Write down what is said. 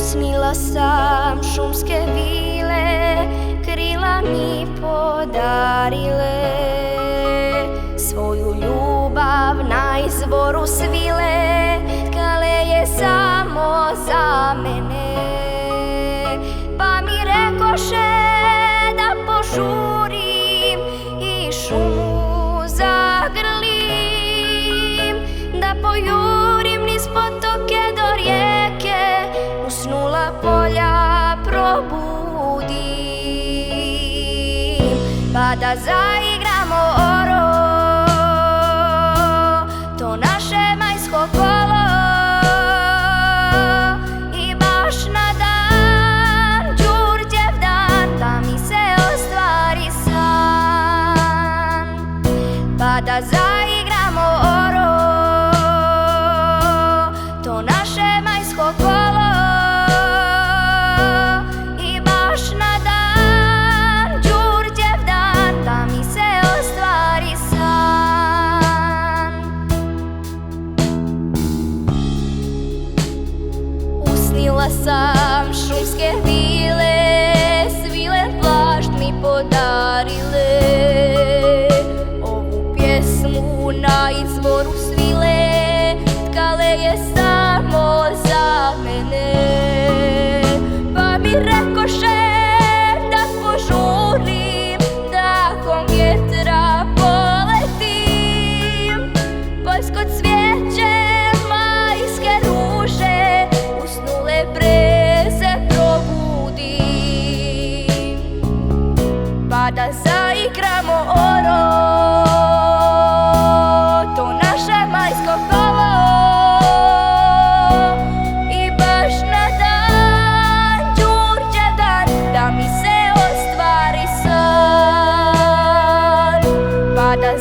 Usnila sam šumske vile, krila mi podarile, svoju ljubav na izvoru svile, tkale je samo za mene. Pa mi rekoše da požurim i šumu zagrlim, da pojurim niz potoke do rijeke, usnula polja probudim, pa da zaigramo oro, to naše majsko kolo, i baš na dan, Đurđev dan, da mi se ostvari san, pa da zaigramo oro, to naše majsko kolo, i baš na dan, Đurđev dan, da mi se ostvari san. Usnila sam šumske vile, svilen plašt mi podarile, ovu pjesmu na izvoru svile, tkale je samo za mene. Pa mi rekoše da požurim, da kom vjetra poletim, poljsko cvijeće, majske ruže, usnule breze probudim, pa da zaigramo oro, to naše majsko kolo, i baš na dan, Đurđev dan, da mi se ostvari san, pa da